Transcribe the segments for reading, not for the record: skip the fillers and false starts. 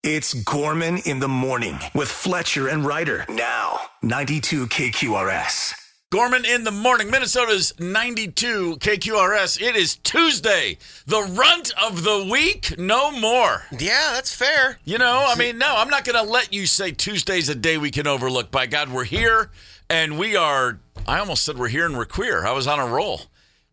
It's Gorman in the Morning with Fletcher and Ryder. Now, 92 KQRS. Gorman in the morning, Minnesota's 92 KQRS. It is Tuesday, the runt of the week, no more. Yeah, that's fair. You know, I mean, no, I'm not going to let you say Tuesday's a day we can overlook. By God, we're here, and we are, I almost said we're here and we're queer. I was on a roll.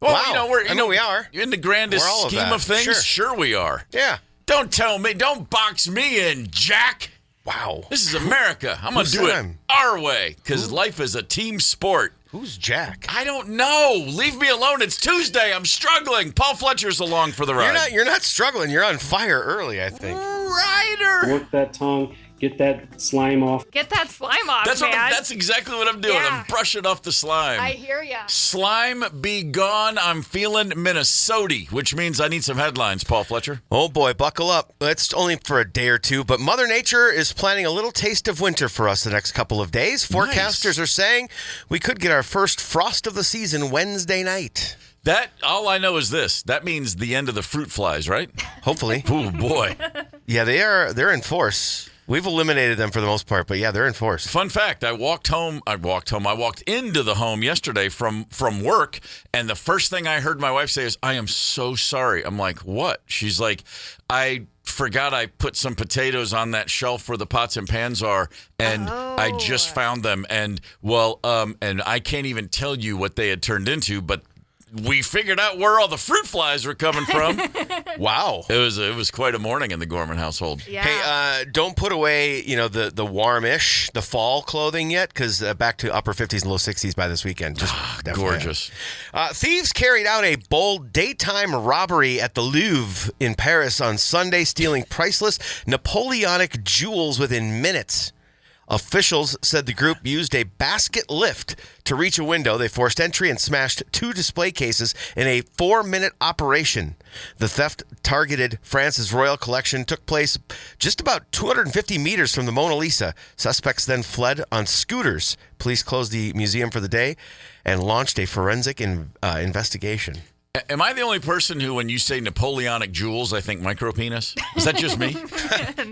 Well, wow. We are. In the grandest scheme of things, sure we are. Yeah. Don't tell me, don't box me in, Jack. Wow. This is America. I'm going to do it our way, because life is a team sport. Who's Jack? I don't know. Leave me alone. It's Tuesday. I'm struggling. Paul Fletcher's along for the ride. You're not struggling. You're on fire early, I think. Ryder. Work that tongue. Get that slime off. Get that slime off, man. That's exactly what I'm doing. Yeah. I'm brushing off the slime. I hear ya. Slime be gone. I'm feeling Minnesota, which means I need some headlines, Paul Fletcher. Oh, boy. Buckle up. It's only for a day or two, but Mother Nature is planning a little taste of winter for us the next couple of days. Forecasters are saying we could get our first frost of the season Wednesday night. All I know is this. That means the end of the fruit flies, right? Hopefully. Oh, boy. Yeah, they're in force. We've eliminated them for the most part, but yeah, they're in force. Fun fact, I walked into the home yesterday from work, and the first thing I heard my wife say is, "I am so sorry." I'm like, "What?" She's like, "I forgot I put some potatoes on that shelf where the pots and pans are, and I just found them, and and I can't even tell you what they had turned into, but we figured out where all the fruit flies were coming from." Wow. It was quite a morning in the Gorman household. Yeah. Hey, don't put away, the warmish, the fall clothing yet, because back to upper 50s and low 60s by this weekend. Just gorgeous. Thieves carried out a bold daytime robbery at the Louvre in Paris on Sunday, stealing priceless Napoleonic jewels within minutes. Officials said the group used a basket lift to reach a window. They forced entry and smashed 2 display cases in a 4-minute operation. The theft targeted France's royal collection, took place just about 250 meters from the Mona Lisa. Suspects then fled on scooters. Police closed the museum for the day and launched a forensic investigation. Am I the only person who, when you say Napoleonic jewels, I think micropenis? Is that just me?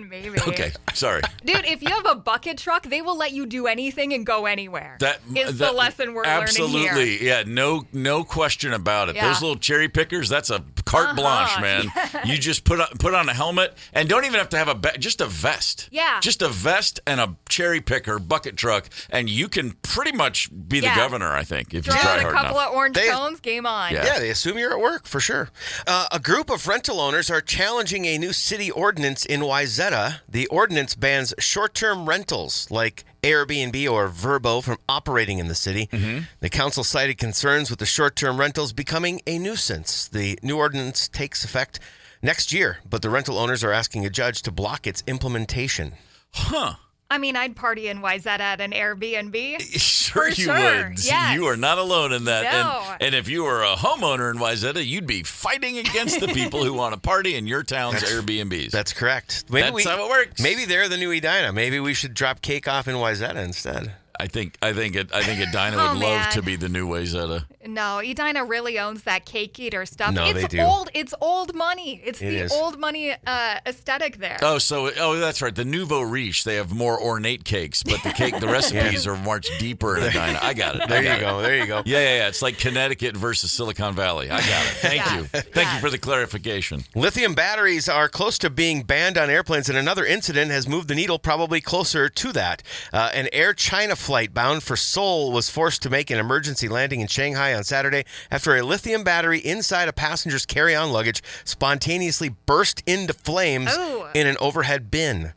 Maybe. Okay, sorry. Dude, if you have a bucket truck, they will let you do anything and go anywhere. That is the lesson we're learning here. Absolutely, yeah, no question about it. Yeah. Those little cherry pickers, that's a carte blanche, man. You just put on a helmet and don't even have to have just a vest. Yeah. Just a vest and a cherry picker bucket truck, and you can pretty much be the governor, I think, if you try hard enough. Throw in a couple of orange cones, game on. Yeah, they assume you're at work, for sure. A group of rental owners are challenging a new city ordinance in Wayzata. The ordinance bans short-term rentals like Airbnb or Vrbo from operating in the city. Mm-hmm. The council cited concerns with the short-term rentals becoming a nuisance. The new ordinance takes effect next year, but the rental owners are asking a judge to block its implementation. Huh. I mean, I'd party in Wayzata at an Airbnb. Sure you would. Yes. You are not alone in that. No. And if you were a homeowner in Wayzata, you'd be fighting against the people who want to party in your town's Airbnbs. That's correct. That's how it works. Maybe they're the new Edina. Maybe we should drop cake off in Wayzata instead. I think Edina would love to be the new Wayzata. No, Edina really owns that cake eater stuff. No, they do. It's old money. It's the old money aesthetic there. Oh, that's right. The nouveau riche, they have more ornate cakes, but the recipes are much deeper in Edina. I got it. There you go. Yeah. It's like Connecticut versus Silicon Valley. I got it. Thank you. Thank you for the clarification. Lithium batteries are close to being banned on airplanes, and another incident has moved the needle probably closer to that. An Air China flight bound for Seoul was forced to make an emergency landing in Shanghai on Saturday after a lithium battery inside a passenger's carry-on luggage spontaneously burst into flames in an overhead bin.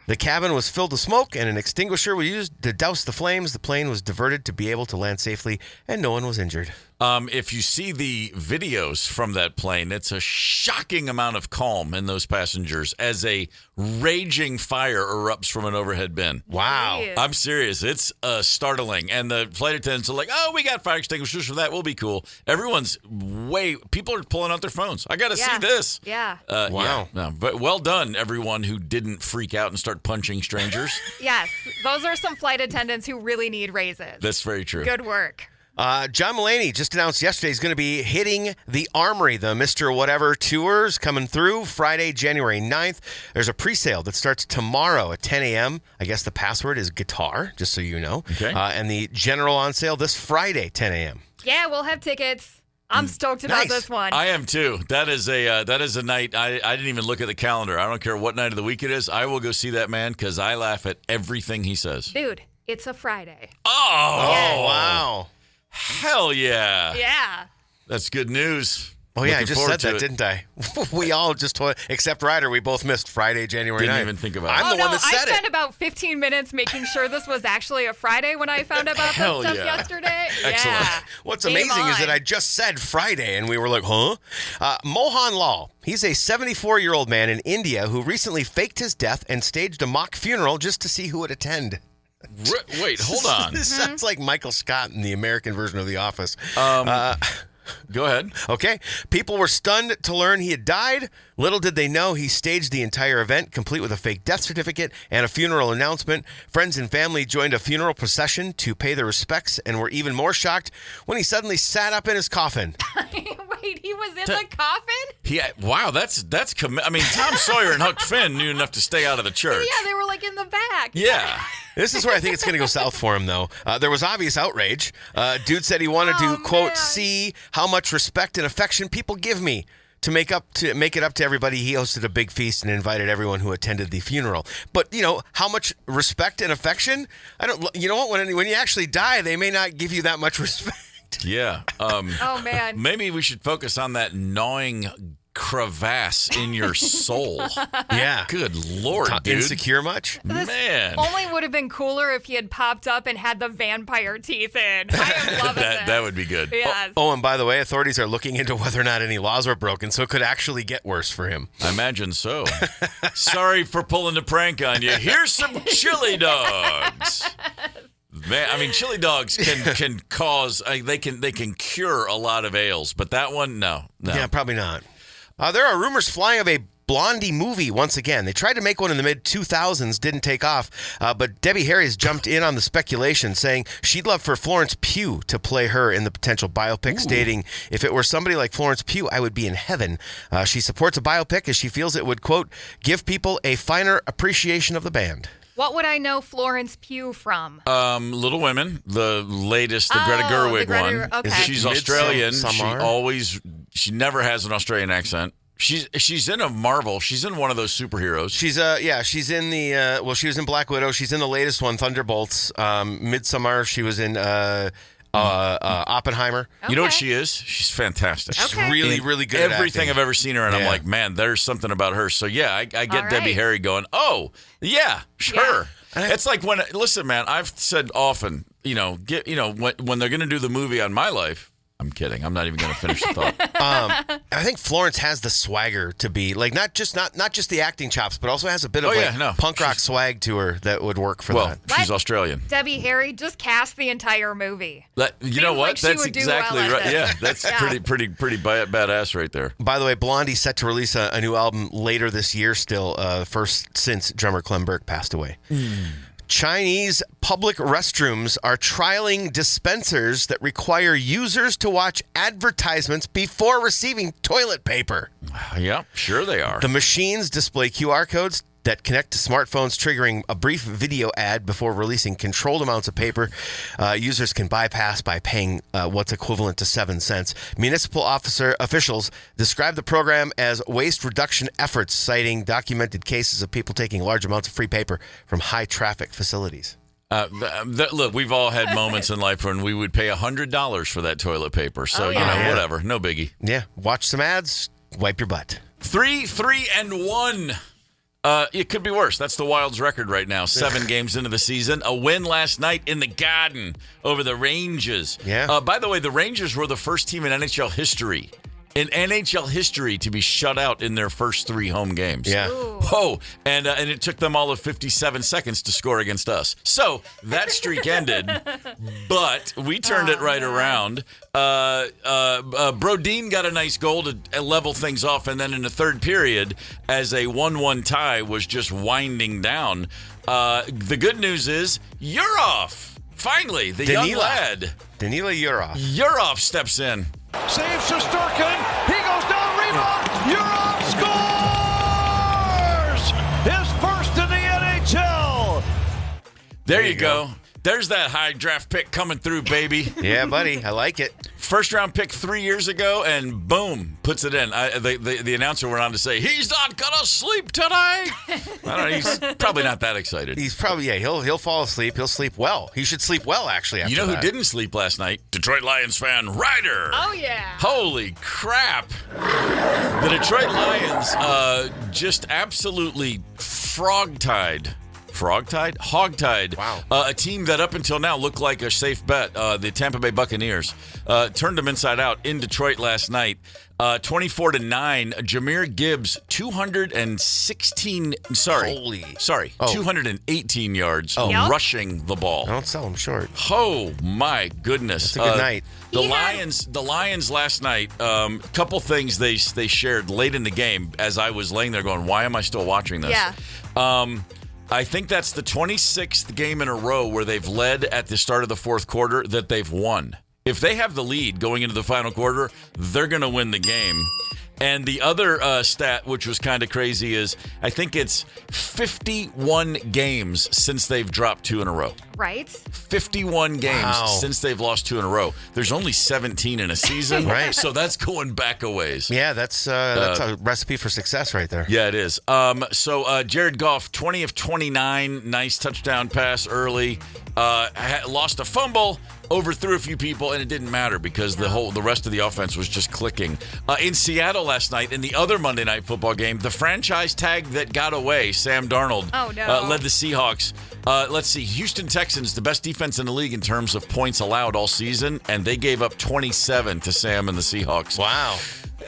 The cabin was filled with smoke, and an extinguisher was used to douse the flames. The plane was diverted to be able to land safely, and no one was injured. If you see the videos from that plane, it's a shocking amount of calm in those passengers as a raging fire erupts from an overhead bin. Wow. Jeez. I'm serious. It's startling. And the flight attendants are like, "Oh, we got fire extinguishers for that. We'll be cool." People are pulling out their phones. I got to see this. Yeah. Wow. Yeah, no, but well done, everyone who didn't freak out and start punching strangers. Yes. Those are some flight attendants who really need raises. That's very true. Good work. John Mulaney just announced yesterday he's going to be hitting the Armory. The Mr. Whatever tours coming through Friday, January 9th. There's a pre-sale that starts tomorrow at 10 a.m. I guess the password is guitar, just so you know. Okay. And the general on sale this Friday, 10 a.m. Yeah, we'll have tickets. I'm stoked about this one. I am too. That is a night. I didn't even look at the calendar. I don't care what night of the week it is. I will go see that man because I laugh at everything he says. Dude, it's a Friday. Oh, wow. Hell yeah. Yeah. That's good news. Oh, yeah, Looking I just forward said that, to it. didn't I? We all just, except Ryder, we both missed Friday, January 9th. Didn't even think about it. I'm the one that I said spent it. about 15 minutes making sure this was actually a Friday when I found out about Hell this stuff yeah. yesterday. Excellent. Yeah. What's Game amazing is on. that I just said Friday, and we were like, huh? Mohan Lal, he's a 74-year-old man in India who recently faked his death and staged a mock funeral just to see who would attend. Wait, hold on. This sounds like Michael Scott in the American version of The Office. Go ahead. Okay. People were stunned to learn he had died. Little did they know he staged the entire event, complete with a fake death certificate and a funeral announcement. Friends and family joined a funeral procession to pay their respects and were even more shocked when he suddenly sat up in his coffin. Wait, he was in the coffin? Wow, that's I mean, Tom Sawyer and Huck Finn knew enough to stay out of the church. Yeah, they were like in the back. Yeah. This is where I think it's going to go south for him, though. There was obvious outrage. Dude said he wanted to, quote, see how much respect and affection people give me. To make it up to everybody, he hosted a big feast and invited everyone who attended the funeral. But, you know, how much respect and affection? You know what? When you actually die, they may not give you that much respect. Yeah. Oh, man. Maybe we should focus on that gnawing crevasse in your soul. Yeah. Good Lord, dude. Insecure much? This Man. only would have been cooler if he had popped up and had the vampire teeth in. I am loving this. That would be good. Yes. Oh, and by the way, authorities are looking into whether or not any laws were broken, so it could actually get worse for him. I imagine so. Sorry for pulling the prank on you. Here's some chili dogs. Man, I mean, chili dogs can cause they can cure a lot of ails, but that one, no. Yeah, probably not. There are rumors flying of a Blondie movie once again. They tried to make one in the mid-2000s, didn't take off, but Debbie Harry has jumped in on the speculation, saying she'd love for Florence Pugh to play her in the potential biopic, stating, if it were somebody like Florence Pugh, I would be in heaven. She supports a biopic as she feels it would, quote, give people a finer appreciation of the band. What would I know Florence Pugh from? Little Women, the latest, the Greta Gerwig one. Okay. She's Australian. Midsommar? She never has an Australian accent. She's in a Marvel. She's in one of those superheroes. She's in the she was in Black Widow. She's in the latest one, Thunderbolts. Midsommar. She was in Oppenheimer. Okay. You know what she is? She's fantastic. She's Okay. really, really good at Everything acting. I've ever seen her, and I'm Yeah. like, man, there's something about her. So yeah, I get All Debbie right. Harry going, oh yeah, sure. It's like listen, man, I've said often, when they're going to do the movie on my life. I'm kidding. I'm not even going to finish the thought. I think Florence has the swagger to be like not just the acting chops, but also has a bit of punk rock swag to her that would work for that. She's Australian. Debbie Harry, just cast the entire movie. You know what? like she That's would do exactly well at right. this. Yeah, that's pretty badass right there. By the way, Blondie's set to release a new album later this year. Still, first since drummer Clem Burke passed away. Chinese public restrooms are trialing dispensers that require users to watch advertisements before receiving toilet paper. Yeah, sure they are. The machines display QR codes that connect to smartphones, triggering a brief video ad before releasing controlled amounts of paper. Users can bypass by paying what's equivalent to 7 cents. Municipal officials describe the program as waste reduction efforts, citing documented cases of people taking large amounts of free paper from high-traffic facilities. Look, we've all had moments in life when we would pay $100 for that toilet paper. So, whatever. No biggie. Yeah, watch some ads, wipe your butt. 3-3-1. It could be worse. That's the Wild's record right now. 7 games into the season. A win last night in the Garden over the Rangers. Yeah. By the way, the Rangers were the first team in NHL history to be shut out in their first 3 home games. Yeah. Oh, and it took them all of 57 seconds to score against us. So that streak ended, but we turned it right around. Brodin got a nice goal to level things off, and then in the third period, as a 1-1 tie was just winding down, the good news is you're off Finally, the young lad. Danila Yurov. Yurov steps in. Saves Shesterkin. He goes down, rebound. Yurov scores! His first in the NHL. There you go. There's that high draft pick coming through, baby. Yeah, buddy. I like it. First round pick 3 years ago, and boom, puts it in. The announcer went on to say, he's not going to sleep tonight. I don't know. He's probably not that excited. He's probably, he'll fall asleep. He'll sleep well. He should sleep well, actually, after You know who didn't sleep last night? Detroit Lions fan, Ryder. Oh, yeah. Holy crap. The Detroit Lions just absolutely hogtied. Wow. A team that up until now looked like a safe bet, the Tampa Bay Buccaneers, turned them inside out in Detroit last night. 24-9. Jahmyr Gibbs, 218 yards rushing the ball. Don't sell him short. Oh my goodness. It's a good night. The Lions last night, couple things they shared late in the game as I was laying there going, why am I still watching this? Yeah. I think that's the 26th game in a row where they've led at the start of the fourth quarter that they've won. If they have the lead going into the final quarter, they're going to win the game. And the other stat, which was kind of crazy, is I think it's 51 games since they've dropped 2 in a row. Right. 51 games since they've lost 2 in a row. There's only 17 in a season, Right. So that's going back a ways. Yeah, that's a recipe for success right there. Yeah, it is. So Jared Goff, 20 of 29, nice touchdown pass early. Lost a fumble, overthrew a few people, and it didn't matter because the rest of the offense was just clicking. In Seattle last night, in the other Monday Night Football game, the franchise tag that got away, Sam Darnold, led the Seahawks. Let's see, Houston Texans, the best defense in the league in terms of points allowed all season, and they gave up 27 to Sam and the Seahawks. Wow.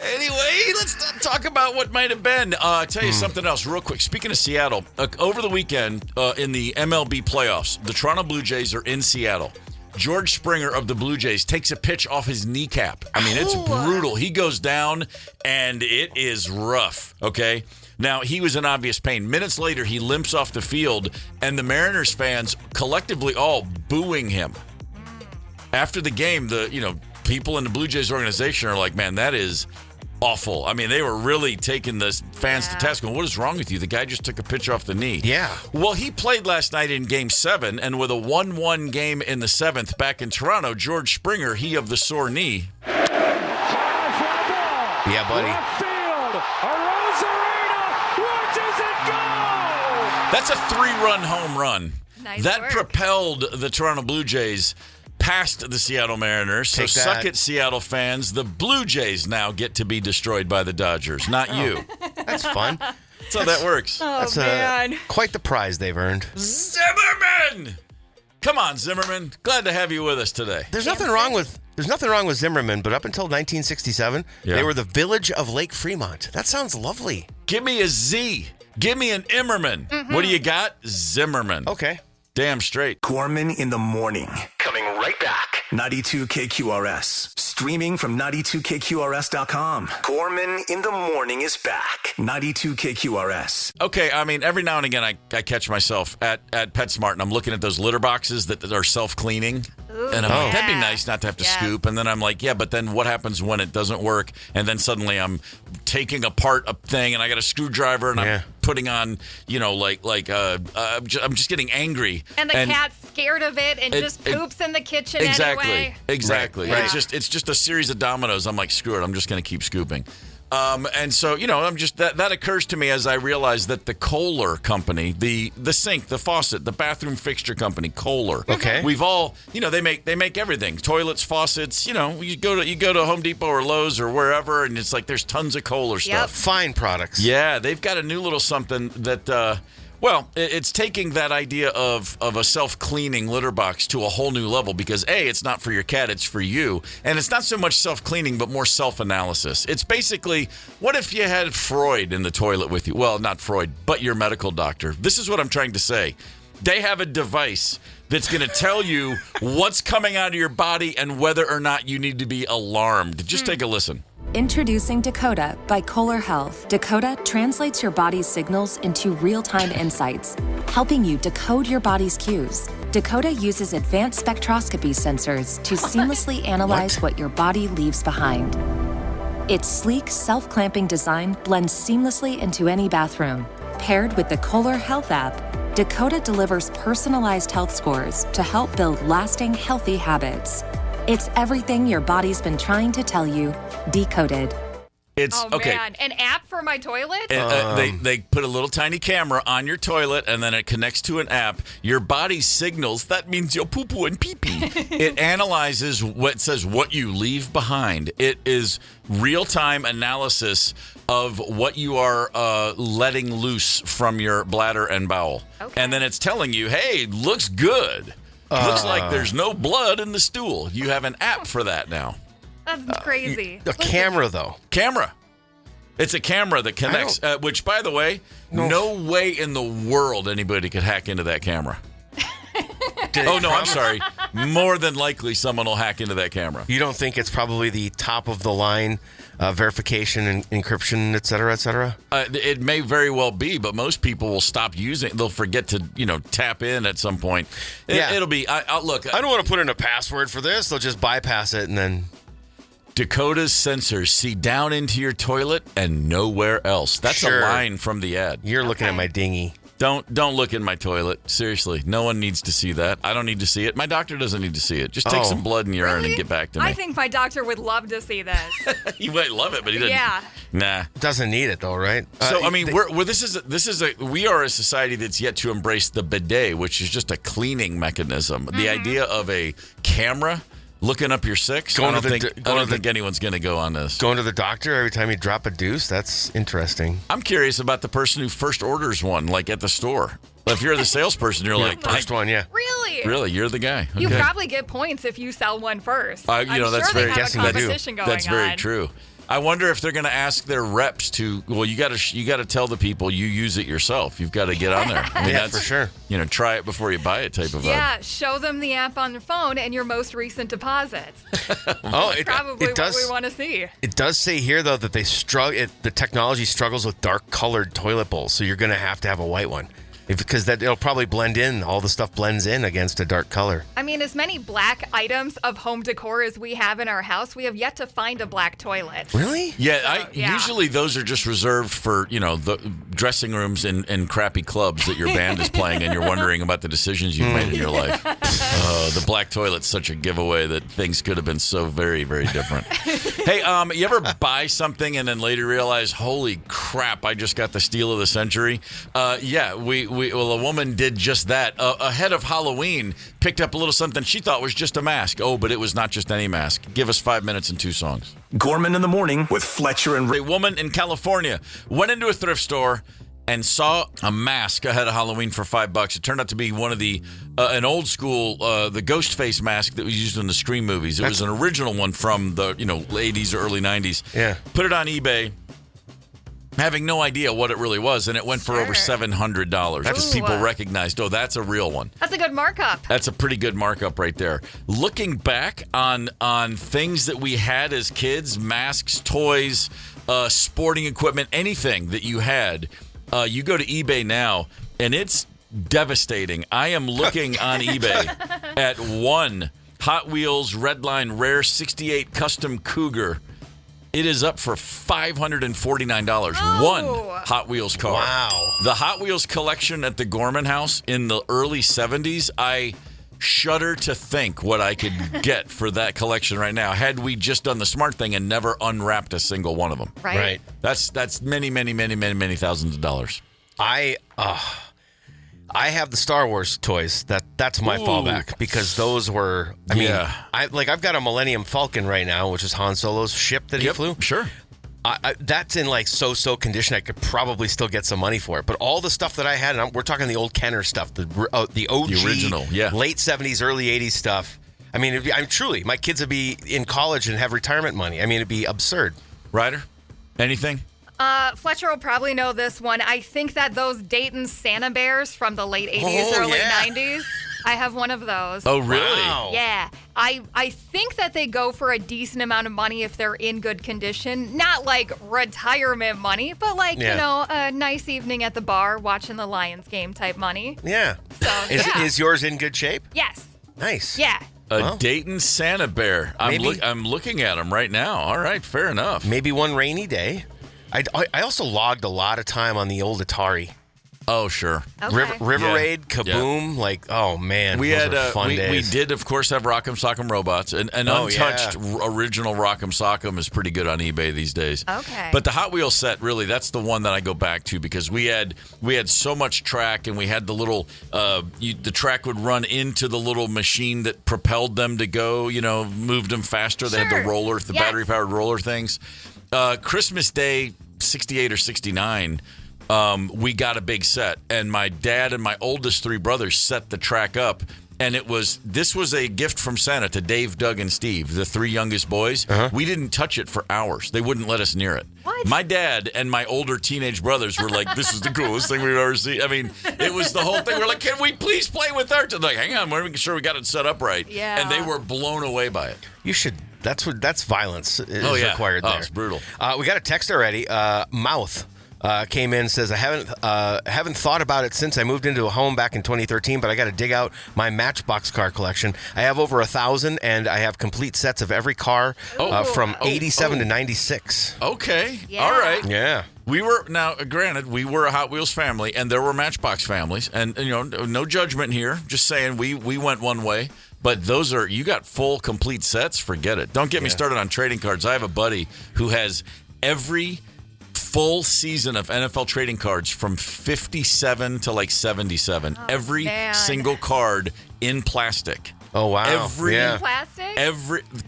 Anyway, let's not talk about what might have been. I'll tell you something else real quick. Speaking of Seattle, over the weekend in the MLB playoffs, the Toronto Blue Jays are in Seattle. George Springer of the Blue Jays takes a pitch off his kneecap. I mean, it's brutal. He goes down, and it is rough, okay? Now, he was in obvious pain. Minutes later, he limps off the field, and the Mariners fans collectively all booing him. After the game, people in the Blue Jays organization are like, man, that is awful. I mean, they were really taking the fans to task. What is wrong with you? The guy just took a pitch off the knee. Yeah. Well, he played last night in Game 7, and with a 1-1 game in the 7th back in Toronto, George Springer, he of the sore knee. Yeah, buddy. Left field. Where does it go? That's a 3-run home run. Nice that work. propelled the Toronto Blue Jays past the Seattle Mariners. So suck it, Seattle fans. The Blue Jays now get to be destroyed by the Dodgers, not you. That's fun. That's how that works. That's man. Quite the prize they've earned. Zimmerman! Come on, Zimmerman. Glad to have you with us today. There's nothing wrong with Zimmerman, but up until 1967, they were the village of Lake Fremont. That sounds lovely. Give me a Z. Give me an Immerman. What do you got? Zimmerman. Okay. Damn straight. Gorman in the morning. Coming right back. 92 KQRS. Streaming from 92KQRS.com. Gorman in the morning is back. 92 KQRS. Okay, I mean, every now and again I catch myself at PetSmart and I'm looking at those litter boxes that are self-cleaning. And I'm like, that'd be nice not to have to scoop. And then I'm like, yeah, but then what happens when it doesn't work? And then suddenly I'm taking apart a thing and I got a screwdriver and I'm putting on, I'm just getting angry. And the cat's scared of it and just poops in the kitchen anyway. Exactly. Right. It's just a series of dominoes. I'm like, screw it. I'm just going to keep scooping. And so, I'm just that occurs to me as I realize that the Kohler company, the sink, the faucet, the bathroom fixture company, Kohler. Okay. We've all, they make everything. Toilets, faucets, you go to Home Depot or Lowe's or wherever and it's like there's tons of Kohler stuff. Fine products. Yeah, they've got a new little something that it's taking that idea of a self-cleaning litter box to a whole new level because, A, it's not for your cat, it's for you. And it's not so much self-cleaning, but more self-analysis. It's basically, what if you had Freud in the toilet with you? Well, not Freud, but your medical doctor. This is what I'm trying to say. They have a device that's going to tell you what's coming out of your body and whether or not you need to be alarmed. Just take a listen. Introducing Dakota by Kohler Health. Dakota translates your body's signals into real-time insights, helping you decode your body's cues. Dakota uses advanced spectroscopy sensors to seamlessly analyze what your body leaves behind. Its sleek, self-clamping design blends seamlessly into any bathroom. Paired with the Kohler Health app, Dakota delivers personalized health scores to help build lasting, healthy habits. It's everything your body's been trying to tell you, decoded. It's okay. Man, an app for my toilet? They put a little tiny camera on your toilet, and then it connects to an app. Your body signals, that means you'll poo-poo and pee-pee. It analyzes what you leave behind. It is real-time analysis of what you are letting loose from your bladder and bowel. Okay. And then it's telling you, hey, looks good. Looks like there's no blood in the stool. You have an app for that now. That's crazy. A camera, though. Camera. It's a camera that connects, which, by the way, no way in the world anybody could hack into that camera. I'm sorry. More than likely someone will hack into that camera. You don't think it's probably the top-of-the-line verification and encryption, et cetera, et cetera? It may very well be, but most people will stop using it. They'll forget to, tap in at some point. It'll be, look. I don't want to put in a password for this. They'll just bypass it and then... Dakota's sensors see down into your toilet and nowhere else. That's a line from the ad. You're looking at my dinghy. Don't look in my toilet. Seriously, no one needs to see that. I don't need to see it. My doctor doesn't need to see it. Just take some blood and urine and get back to me. I think my doctor would love to see this. He might love it, but he doesn't. Yeah. Nah. Doesn't need it though, right? So we are a society that's yet to embrace the bidet, which is just a cleaning mechanism. The idea of a camera looking up your six. I don't think anyone's going to go on this. Going to the doctor every time you drop a deuce? That's interesting. I'm curious about the person who first orders one, like at the store. If you're the salesperson, you're like... First one, yeah. Really? Really? You're the guy. Okay. You probably get points if you sell one first. That's sure they have a competition going on. That's very true. I wonder if they're going to ask their reps to. Well, you got to tell the people you use it yourself. You've got to get on there. I mean, that's for sure. Try it before you buy it type of. Yeah, show them the app on their phone and your most recent deposit. Probably what we want to see. It does say here though that the technology struggles with dark colored toilet bowls, so you're going to have a white one. Because it'll probably blend in. All the stuff blends in against a dark color. I mean, as many black items of home decor as we have in our house, we have yet to find a black toilet. Really? Yeah. Usually those are just reserved for, the dressing rooms in crappy clubs that your band is playing and you're wondering about the decisions you've made in your life. The black toilet's such a giveaway that things could have been so very, very different. Hey, you ever buy something and then later realize, holy crap, I just got the steal of the century? A woman did just that. Ahead of Halloween, picked up a little something she thought was just a mask. Oh, but it was not just any mask. Give us 5 minutes and 2 songs. Gorman in the morning with Fletcher and... A woman in California went into a thrift store and saw a mask ahead of Halloween for $5. It turned out to be one of an old school, the ghost face mask that was used in the Scream movies. It was an original one from the 80s or early 90s. Yeah. Put it on eBay. Having no idea what it really was, and it went for over $700 because people recognized, that's a real one. That's a good markup. That's a pretty good markup right there. Looking back on things that we had as kids, masks, toys, sporting equipment, anything that you had, you go to eBay now, and it's devastating. I am looking on eBay at one Hot Wheels Redline Rare 68 Custom Cougar. It is up for $549. One Hot Wheels car. Wow. The Hot Wheels collection at the Gorman house in the early 70s, I shudder to think what I could get for that collection right now had we just done the smart thing and never unwrapped a single one of them. Right. That's many, many, many, many, many thousands of dollars. I have the Star Wars toys. That's my fallback because those were. I've got a Millennium Falcon right now, which is Han Solo's ship that he flew. Sure. That's in so condition. I could probably still get some money for it. But all the stuff that I had, and we're talking the old Kenner stuff, the OG, the original, late 70s, early 80s stuff. I mean, truly, my kids would be in college and have retirement money. I mean, it'd be absurd. Ryder, anything? Fletcher will probably know this one. I think that those Dayton Santa Bears from the late 80s, early 90s. I have one of those. Oh, really? Wow. Yeah. I think that they go for a decent amount of money if they're in good condition. Not like retirement money, but like, a nice evening at the bar watching the Lions game type money. Yeah. So, Is yours in good shape? Yes. Nice. Yeah. Dayton Santa Bear. I'm looking at them right now. All right, fair enough. Maybe one rainy day. I also logged a lot of time on the old Atari. Oh, sure. Okay. River Raid, Kaboom, like, oh man, we those had are fun days. we did of course have Rock'em Sock'em Robots, and an untouched original Rock'em Sock'em is pretty good on eBay these days. Okay. But the Hot Wheels set, really, that's the one that I go back to because we had so much track, and we had the little the track would run into the little machine that propelled them to go, moved them faster. They had the battery powered roller things. Christmas Day 68 or 69. We got a big set, and my dad and my oldest three brothers set the track up, and this was a gift from Santa to Dave, Doug, and Steve, the three youngest boys. We didn't touch it for hours. They wouldn't let us near it. What? My dad and my older teenage brothers were like, this is the coolest thing we've ever seen. I mean, it was the whole thing. We're like, can we please play with our... Like, hang on, we're making sure we got it set up right. Yeah. And they were blown away by it. You should. That's violence is required there. It's brutal. We got a text already. Mouth. Came in and says, I haven't thought about it since I moved into a home back in 2013, but I got to dig out my Matchbox car collection. I have over 1,000, and I have complete sets of every car from 87 to 96. Okay. Yeah. All right. Yeah. Granted, we were a Hot Wheels family, and there were Matchbox families, and no judgment here. Just saying, we went one way. But you got full, complete sets. Forget it. Don't get me started on trading cards. I have a buddy who has every full season of NFL trading cards from 57 to like 77. Every single card in plastic. Oh, wow. In plastic?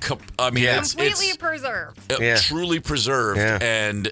Completely preserved. Truly preserved. Yeah. And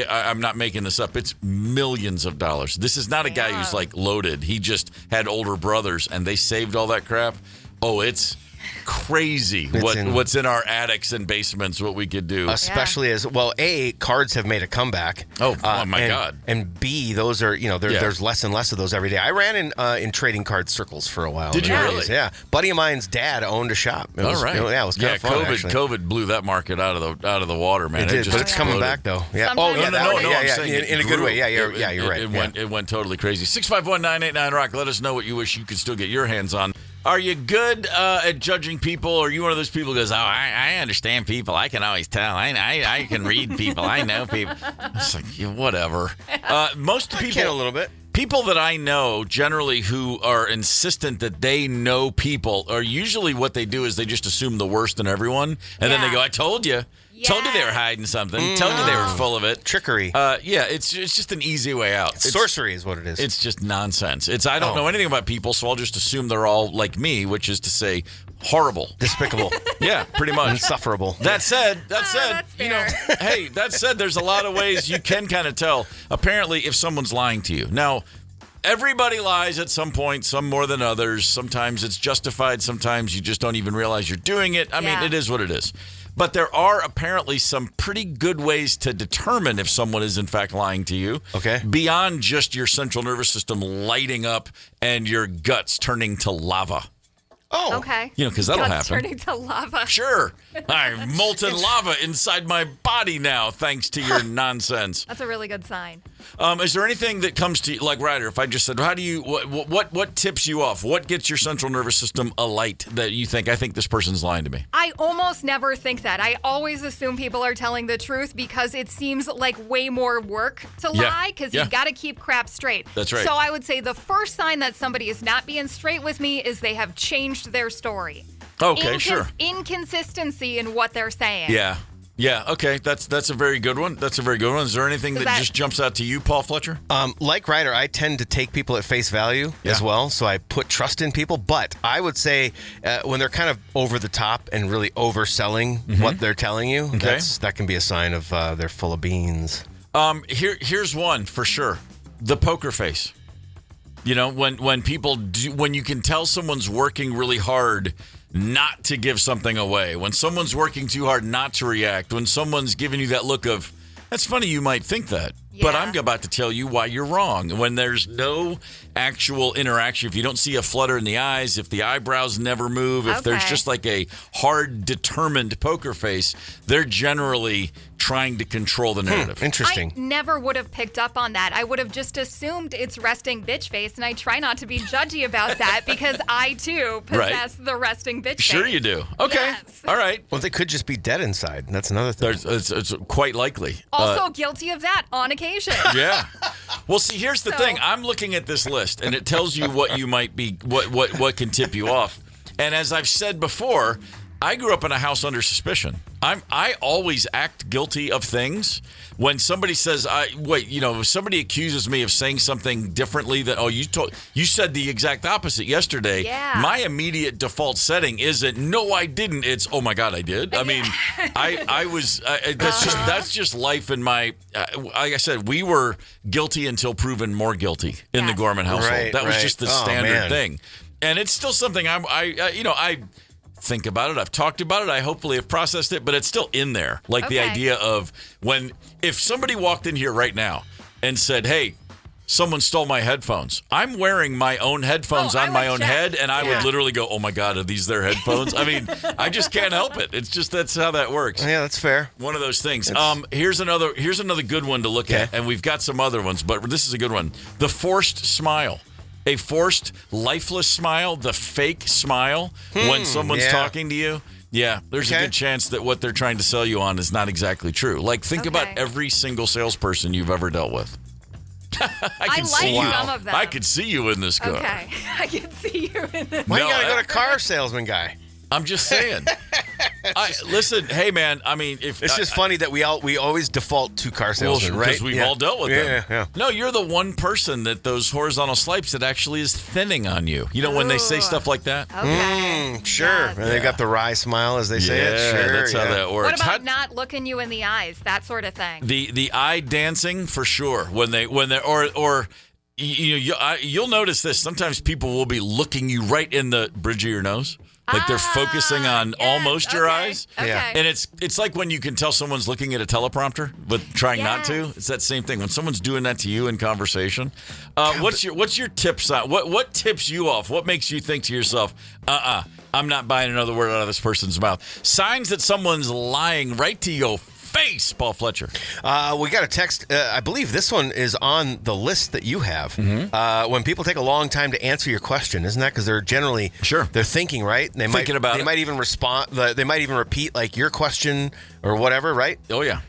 I'm not making this up. It's millions of dollars. This is not a guy who's like loaded. He just had older brothers, and they saved all that crap. Oh, it's crazy what's in our attics and basements, what we could do. Especially as, well, A, cards have made a comeback. Oh my God. And B, those are, there's less and less of those every day. I ran in trading card circles for a while. Did you really? Yeah. Buddy of mine's dad owned a shop. It was kind of fun, actually. COVID blew that market out of the water, man. It did, but it's coming back, though. Yeah. In a good way. Yeah, you're right. It went totally crazy. 651-989-ROCK. Let us know what you wish you could still get your hands on. Are you good at judging people, or are you one of those people who goes, I understand people. I can always tell. I can read people. I know people. It's like, whatever. Most people... I can a little bit. People that I know, generally, who are insistent that they know people, are usually what they do is they just assume the worst in everyone, and then they go, I told you. Yes. Told you they were hiding something. Told you they were full of it. Trickery. It's just an easy way out. Sorcery is what it is. It's just nonsense. I don't know anything about people, so I'll just assume they're all like me, which is to say horrible. Despicable. Yeah, pretty much. Insufferable. That said, hey, that said, there's a lot of ways you can kind of tell, apparently, if someone's lying to you. Now, everybody lies at some point, some more than others. Sometimes it's justified. Sometimes you just don't even realize you're doing it. I mean, it is what it is. But there are apparently some pretty good ways to determine if someone is in fact lying to you. Okay. Beyond just your central nervous system lighting up and your guts turning to lava. Oh. Okay. Because that'll happen. Turning to lava. Sure. I have molten lava inside my body now, thanks to your nonsense. That's a really good sign. Is there anything that comes to you, like Ryder, if I just said, how do you, what tips you off? What gets your central nervous system alight that you think, I think this person's lying to me? I almost never think that. I always assume people are telling the truth because it seems like way more work to lie because you've got to keep crap straight. That's right. So I would say the first sign that somebody is not being straight with me is they have changed their story. Okay, sure. Inconsistency in what they're saying. Yeah, okay. That's a very good one. Is there anything that just jumps out to you, Paul Fletcher? Like Ryder, I tend to take people at face value as well, so I put trust in people. But I would say when they're kind of over the top and really overselling what they're telling you, that can be a sign of they're full of beans. Here's one for sure. The poker face. When people do, when you can tell someone's working really hard not to give something away, when someone's working too hard not to react, when someone's giving you that look of, that's funny, you might think that. But I'm about to tell you why you're wrong. When there's no actual interaction, if you don't see a flutter in the eyes, if the eyebrows never move, if there's just like a hard, determined poker face, they're generally trying to control the narrative. Interesting. I never would have picked up on that. I would have just assumed it's resting bitch face, and I try not to be judgy about that because I, too, possess the resting bitch face. Sure you do. Okay. Yes. All right. Well, they could just be dead inside. That's another thing. It's quite likely. Also guilty of that on occasion. Yeah. Well, see, here's the thing. I'm looking at this list, and it tells you what you might be, what can tip you off. And as I've said before, I grew up in a house under suspicion. I always act guilty of things. When somebody says, if somebody accuses me of saying something differently that, you said the exact opposite yesterday. Yeah. My immediate default setting isn't, no, I didn't. It's, oh my God, I did. I mean, I was, that's just life in my, like I said, we were guilty until proven more guilty in the Gorman household. Right, that was just the standard man. thing. And it's still something I think about it. I've talked about it. I hopefully have processed it, but it's still in there. Like the idea of if somebody walked in here right now and said, hey, someone stole my headphones. I'm wearing my own headphones on my own head, and I would literally go, oh my God, are these their headphones? I mean, I just can't help it. It's just, that's how that works. Yeah, that's fair. One of those things. Here's another good one to look at, and we've got some other ones, but this is a good one. The forced smile. A forced, lifeless smile, the fake smile when someone's talking to you. Yeah, there's a good chance that what they're trying to sell you on is not exactly true. Like, think about every single salesperson you've ever dealt with. I some of them. I could see you in this car. Okay, I can see you in this. Why you gotta go to car salesman guy? I'm just saying. Listen, hey man. I mean, if it's just funny that we always default to car salesmen, right? Because we've all dealt with them. Yeah. No, you're the one person that those horizontal swipes that actually is thinning on you. You know when they say stuff like that. Okay. Sure. Yes. And they got the wry smile, as they say it. Sure, that's how that works. What about not looking you in the eyes? That sort of thing. The eye dancing for sure. When they you'll notice this. Sometimes people will be looking you right in the bridge of your nose. Like they're focusing on almost your eyes. Okay. Yeah. And it's like when you can tell someone's looking at a teleprompter but trying not to. It's that same thing. When someone's doing that to you in conversation. What's your tips on what tips you off? What makes you think to yourself, I'm not buying another word out of this person's mouth? Signs that someone's lying right to your face, Paul Fletcher. We got a text. I believe this one is on the list that you have. When people take a long time to answer your question, isn't that because they're generally they're thinking, right? They might even respond. They might even repeat like your question or whatever, right? Oh yeah.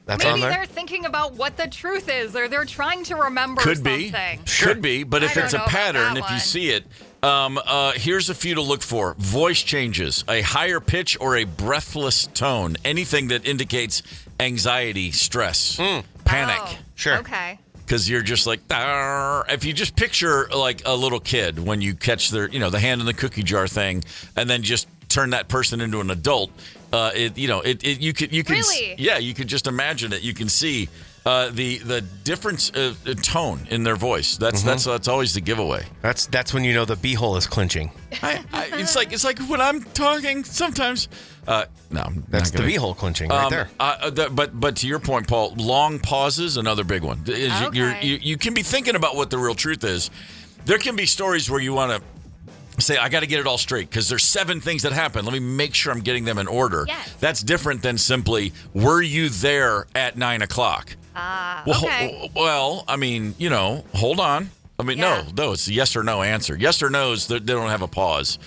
That's Maybe on there. they're thinking about what the truth is, or they're trying to remember something. Could be. But if it's a pattern, if you one. see it, here's a few to look for. Voice changes, a higher pitch or a breathless tone. Anything that indicates anxiety, stress, panic. Oh, Sure. Okay. Because you're just like, "Arr." If you just picture like a little kid when you catch their, the hand in the cookie jar thing, and then just turn that person into an adult. You could Really? you could just imagine it. You can see the difference tone in their voice. That's always the giveaway. That's when you know the beehole is clenching. It's like when I'm talking sometimes. No, that's the beehole clenching right there. But to your point, Paul, long pauses, another big one. You can be thinking about what the real truth is. There can be stories where you want to say, I got to get it all straight because there's 7 things that happen. Let me make sure I'm getting them in order. Yes. That's different than simply, were you there at 9 o'clock? Okay. Well, I mean, hold on. I mean, no, it's a yes or no answer. Yes or no's, they don't have a pause,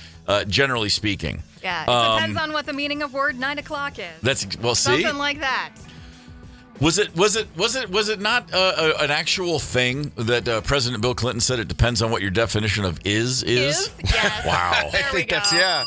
generally speaking. Yeah, it depends on what the meaning of word 9 o'clock is. See? Something like that. Was it not an actual thing that President Bill Clinton said? It depends on what your definition of is. Yes. Wow. There we go.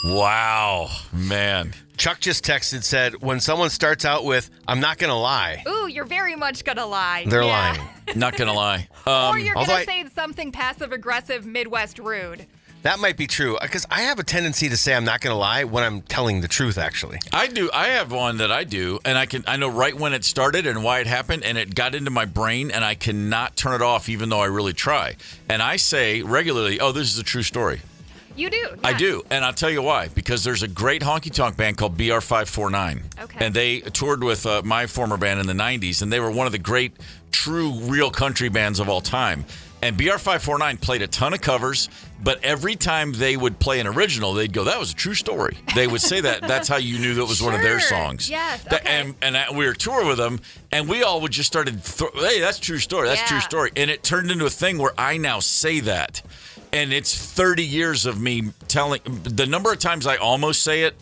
Wow, man. Chuck just texted, said, when someone starts out with, I'm not going to lie. Ooh, you're very much going to lie. They're lying. Not going to lie. Or you're going to say something passive-aggressive, Midwest rude. That might be true, because I have a tendency to say I'm not going to lie when I'm telling the truth, actually. I do. I have one that I do, and I know right when it started and why it happened, and it got into my brain, and I cannot turn it off even though I really try. And I say regularly, oh, this is a true story. You do? Yes. I do, and I'll tell you why. Because there's a great honky-tonk band called BR549. Okay. And they toured with my former band in the 90s, and they were one of the great, true, real country bands of all time. And BR549 played a ton of covers, but every time they would play an original, they'd go, that was a true story. They would say that. That's how you knew that was one of their songs. Yes, okay. And we were touring with them, and we all would just started, hey, that's true story. That's true story. And it turned into a thing where I now say that. And it's 30 years of me telling. The number of times I almost say it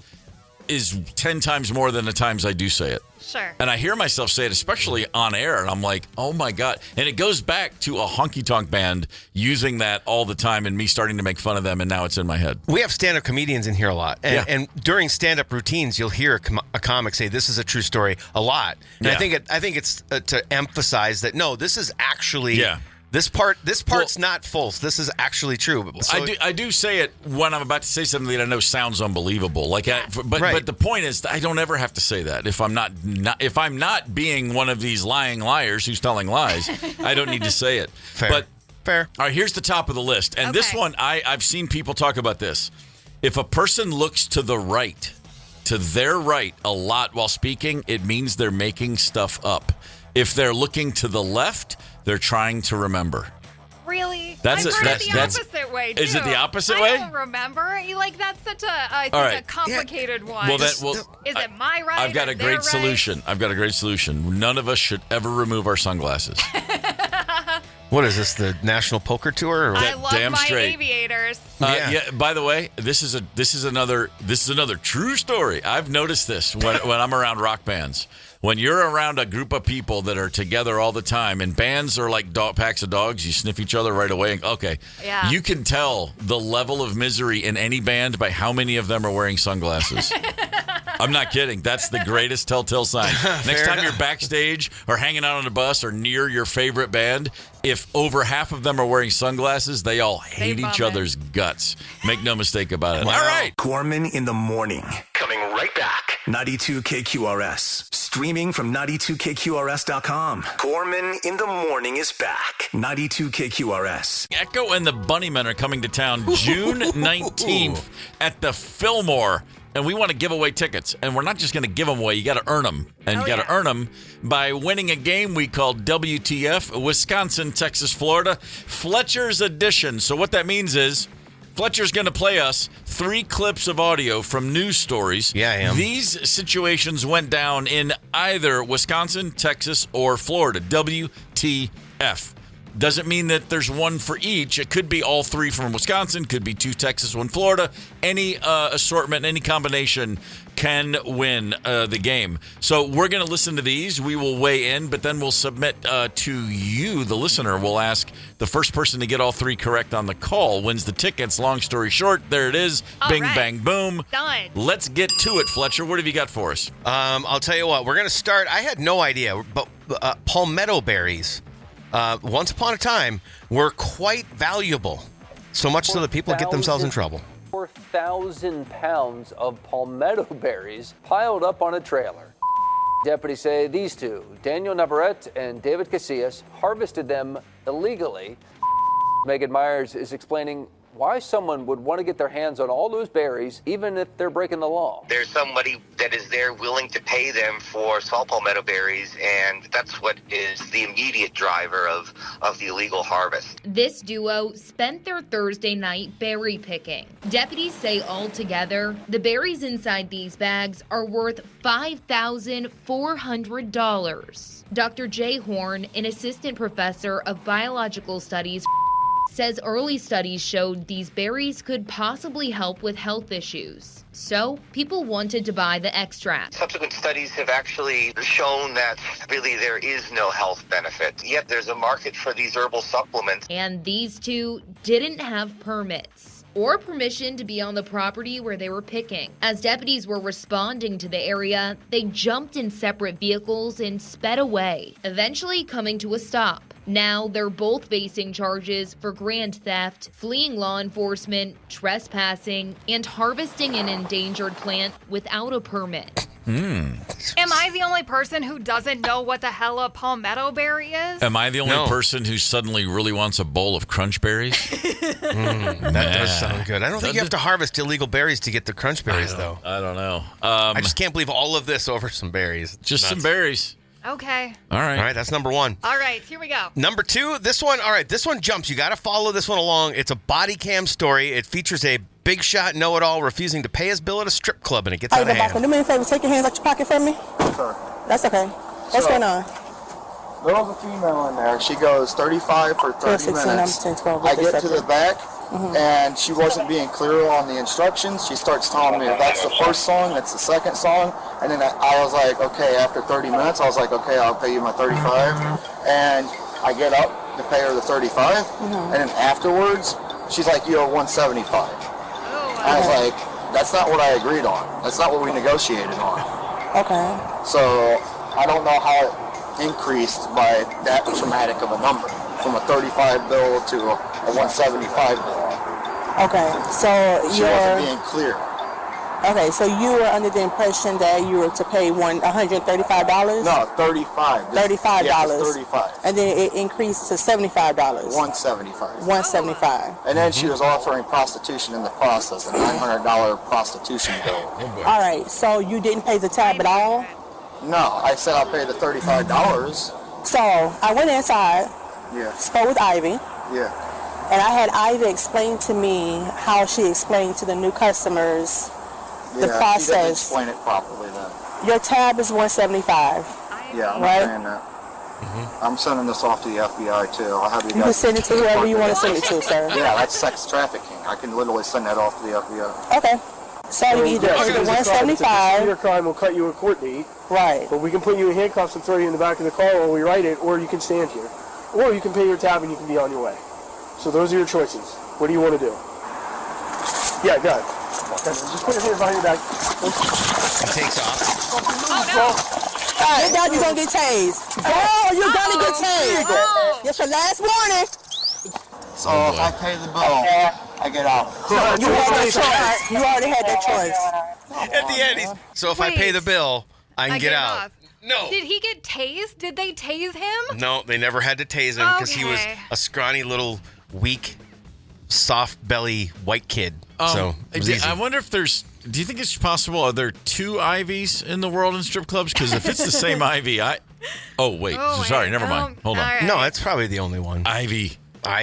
is 10 times more than the times I do say it. Sure. And I hear myself say it, especially on air, and I'm like, oh my God. And it goes back to a honky-tonk band using that all the time and me starting to make fun of them, and now it's in my head. We have stand-up comedians in here a lot. And during stand-up routines, you'll hear a comic say, this is a true story, a lot. And I think it's to emphasize that, no, this is actually... Yeah. This part's not false. This is actually true. So, I do say it when I'm about to say something that I know sounds unbelievable. But the point is, I don't ever have to say that if I'm not being one of these lying liars who's telling lies. I don't need to say it. Fair. All right, here's the top of the list, and this one I've seen people talk about this. If a person looks to the right, to their right, a lot while speaking, it means they're making stuff up. If they're looking to the left, they're trying to remember. Really? That's I've heard it the opposite way, too. Is it the opposite way? I don't remember. That's such a complicated one. Well, is it my right? I've got a great solution. None of us should ever remove our sunglasses. What is this, the National Poker Tour? Or? I love my aviators. By the way, this is another true story. I've noticed this when I'm around rock bands. When you're around a group of people that are together all the time, and bands are like packs of dogs, you sniff each other right away. Yeah. You can tell the level of misery in any band by how many of them are wearing sunglasses. I'm not kidding. That's the greatest telltale sign. Next time you're backstage or hanging out on a bus or near your favorite band, if over half of them are wearing sunglasses, they all hate each other's guts. Make no mistake about it. Wow. All right. Gorman in the morning. Coming right back. 92 KQRS. Streaming from 92KQRS.com. Gorman in the morning is back. 92 KQRS. Echo and the Bunnymen are coming to town June 19th at the Fillmore. And we want to give away tickets. And we're not just going to give them away. You got to earn them. And you got to earn them by winning a game we call WTF, Wisconsin, Texas, Florida, Fletcher's edition. So what that means is Fletcher's going to play us 3 clips of audio from news stories. Yeah, I am. These situations went down in either Wisconsin, Texas, or Florida. WTF. Doesn't mean that there's one for each. It could be all 3 from Wisconsin, could be 2 Texas, 1 Florida. Any assortment, any combination can win the game. So we're going to listen to these. We will weigh in, but then we'll submit to you, the listener. We'll ask the first person to get all 3 correct on the call wins the tickets. Long story short, there it is. Bing, bang, boom. Done. Let's get to it, Fletcher. What have you got for us? I'll tell you what. We're going to start. I had no idea, but palmetto berries. Once upon a time, were quite valuable. So much so that people get themselves in trouble. 4,000 pounds of palmetto berries piled up on a trailer. Deputies say these two, Daniel Navarrete and David Casillas, harvested them illegally. Megan Myers is explaining why someone would want to get their hands on all those berries, even if they're breaking the law. There's somebody that is there willing to pay them for small palmetto berries, and that's what is the immediate driver of the illegal harvest. This duo spent their Thursday night berry picking. Deputies say altogether, the berries inside these bags are worth $5,400. Dr. Jay Horn, an assistant professor of biological studies, says early studies showed these berries could possibly help with health issues. So people wanted to buy the extract. Subsequent studies have actually shown that really there is no health benefit, yet there's a market for these herbal supplements. And these two didn't have permits or permission to be on the property where they were picking. As deputies were responding to the area, they jumped in separate vehicles and sped away, eventually coming to a stop. Now they're both facing charges for grand theft, fleeing law enforcement, trespassing, and harvesting an endangered plant without a permit. Am I the only person who doesn't know what the hell a palmetto berry is? Am I the only person who suddenly really wants a bowl of crunch berries? That does sound good. I don't think you have to harvest illegal berries to get the crunch berries, though. I don't know. I just can't believe all of this over some berries. Just some berries. Okay. All right, that's number one. All right, here we go. Number two, this one jumps. You got to follow this one along. It's a body cam story. It features a big shot know-it-all refusing to pay his bill at a strip club, and it gets out of hand. Do me a favor, take your hands out your pocket for me. Sure. That's okay. What's going on? There was a female in there. She goes 35 for 30 minutes. I get to the back, and she wasn't being clear on the instructions. She starts telling me that's the first song, that's the second song, and then I was like, okay, after 30 minutes, I was like, okay, I'll pay you my 35, and I get up to pay her the 35, and then afterwards, she's like, you owe 175. I was like, that's not what I agreed on. That's not what we negotiated on. Okay. So I don't know how it increased by that dramatic of a number, from a 35 bill to a 175 bill. Okay, so She wasn't being clear. Okay, so you were under the impression that you were to pay $135? No, $35. $35. Yeah, just 35. And then it increased to $75. $175. $175. And then she was offering prostitution in the process, a $900 prostitution bill. All right, so you didn't pay the tab at all? No, I said I'll pay the $35. So I went inside, spoke with Ivy. Yeah. And I had Ivy explain to me how she explained to the new customers the process. She didn't explain it properly then. Your tab is $175. Yeah, I'm right? paying that. I'm sending this off to the FBI too. I'll have you guys. You can send it to whoever you want to send it to, sir. Yeah, that's sex trafficking. I can literally send that off to the FBI. Okay. So you either pay the $175. Your crime will cut you a court date. Right. But we can put you in handcuffs and throw you in the back of the car while we write it, or you can stand here. Or you can pay your tab and you can be on your way. So those are your choices. What do you want to do? Yeah, go ahead. Just put your hands behind your back. He takes off. Hey, you're going to get tased. Oh, you're going to get tased. That's your last warning. So if I pay the bill, I get out. You had that choice. You already had that choice. At the end, so if I pay the bill, I can get out. Off. No. Did he get tased? Did they tase him? No, they never had to tase him because he was a scrawny little, weak, soft belly white kid. So it was easy. I wonder if there's. Do you think it's possible? Are there two Ivies in the world in strip clubs? Because if it's the same Ivy, sorry, never mind. Hold on. Right. No, that's probably the only one. Ivy. All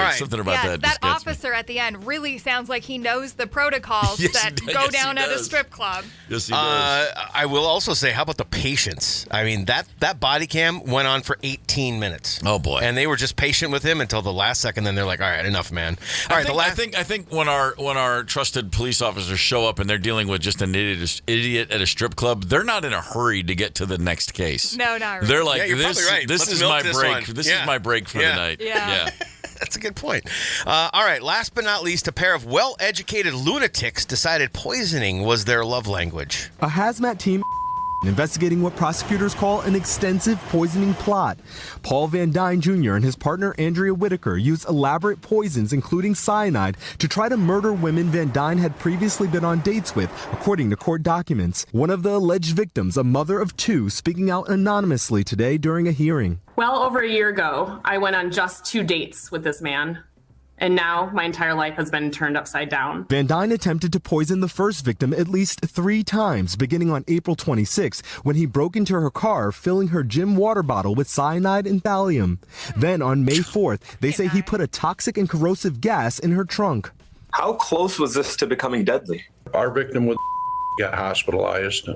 right. Something about that. That officer at the end really sounds like he knows the protocols that go down at a strip club. Yes, he does. I will also say, how about the patience? I mean, that body cam went on for 18 minutes. Oh boy! And they were just patient with him until the last second. Then they're like, "All right, enough, man." I think when our trusted police officers show up and they're dealing with just an idiot at a strip club, they're not in a hurry to get to the next case. No, not really. They're like, you're probably right. This is my break. This is my break for the night. Yeah. That's a good point. All right, last but not least, a pair of well-educated lunatics decided poisoning was their love language. A hazmat team investigating what prosecutors call an extensive poisoning plot. Paul Van Dyne Jr. and his partner Andrea Whitaker used elaborate poisons, including cyanide, to try to murder women Van Dyne had previously been on dates with, according to court documents. One of the alleged victims, a mother of two, speaking out anonymously today during a hearing. Well over a year ago, I went on just 2 dates with this man. And now my entire life has been turned upside down. Van Dyne attempted to poison the first victim at least 3 times, beginning on April 26, when he broke into her car, filling her gym water bottle with cyanide and thallium. Then on May 4th, they say he put a toxic and corrosive gas in her trunk. How close was this to becoming deadly? Our victim got hospitalized.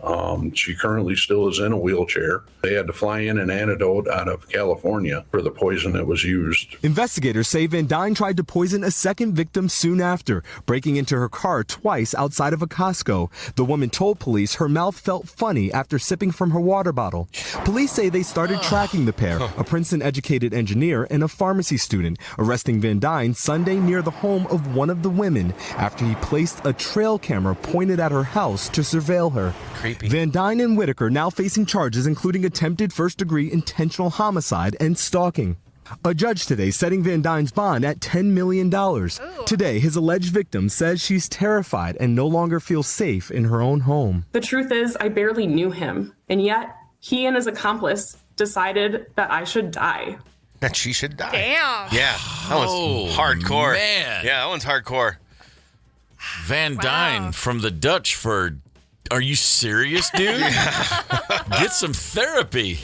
She currently still is in a wheelchair. They had to fly in an antidote out of California for the poison that was used. Investigators say Van Dyne tried to poison a second victim soon after, breaking into her car twice outside of a Costco. The woman told police her mouth felt funny after sipping from her water bottle. Police say they started tracking the pair, a Princeton-educated engineer and a pharmacy student, arresting Van Dyne Sunday near the home of one of the women after he placed a trail camera pointed at her house to surveil her. Creepy. Van Dyne and Whitaker now facing charges including attempted first-degree intentional homicide and stalking. A judge today setting Van Dyne's bond at $10 million. Today, his alleged victim says she's terrified and no longer feels safe in her own home. The truth is, I barely knew him, and yet he and his accomplice decided that I should die. That she should die. Damn. Yeah, that one's hardcore. Man. Yeah, that one's hardcore. Van Dyne from the Dutch for, are you serious, dude? Get some therapy.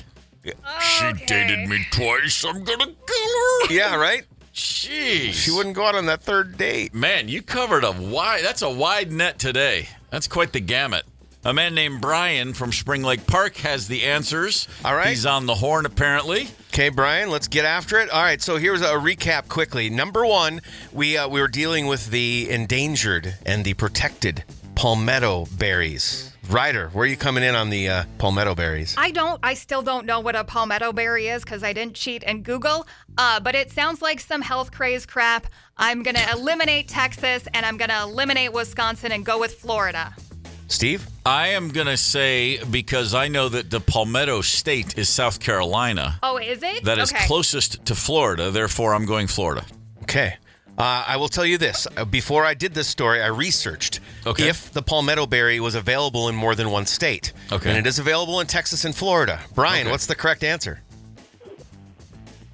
She dated me twice. I'm going to kill her. Yeah, right? Jeez. She wouldn't go out on that third date. Man, you covered that's a wide net today. That's quite the gamut. A man named Brian from Spring Lake Park has the answers. All right. He's on the horn, apparently. Okay, Brian, let's get after it. All right, so here's a recap quickly. Number one, we were dealing with the endangered and the protected palmetto berries. Ryder, where are you coming in on the palmetto berries? I still don't know what a palmetto berry is because I didn't cheat and Google, but it sounds like some health craze crap. I'm going to eliminate Texas and I'm going to eliminate Wisconsin and go with Florida. Steve? I am going to say, because I know that the palmetto state is South Carolina. Oh, is it? That is closest to Florida, therefore I'm going Florida. Okay. I will tell you this. Before I did this story, I researched if the palmetto berry was available in more than one state. Okay. And it is available in Texas and Florida. Brian, what's the correct answer?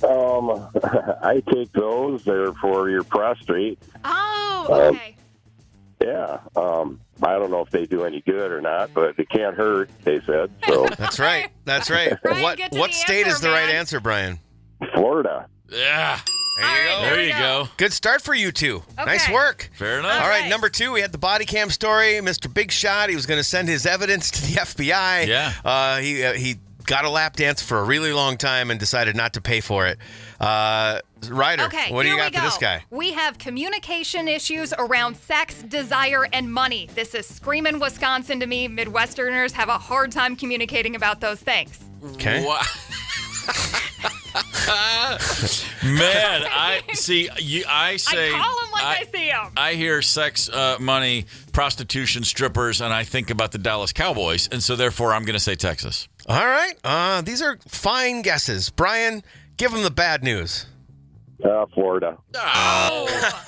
I take those. They're for your prostate. Oh, okay. Yeah. I don't know if they do any good or not, but it can't hurt, they said. So That's right. That's right. Brian, What state is the right answer, Brian? Florida. Yeah. There you go. Good start for you two. Nice work. Fair enough. All right, number two, we had the body cam story. Mr. Big Shot, he was going to send his evidence to the FBI. Yeah. He got a lap dance for a really long time and decided not to pay for it. Ryder, what do you got for this guy? We have communication issues around sex, desire, and money. This is screaming Wisconsin to me. Midwesterners have a hard time communicating about those things. Okay. Man, I say I call them like I see them. I hear sex, money, prostitution, strippers, and I think about the Dallas Cowboys, and so therefore I'm going to say Texas. All right. These are fine guesses. Brian, give them the bad news. Florida. Oh.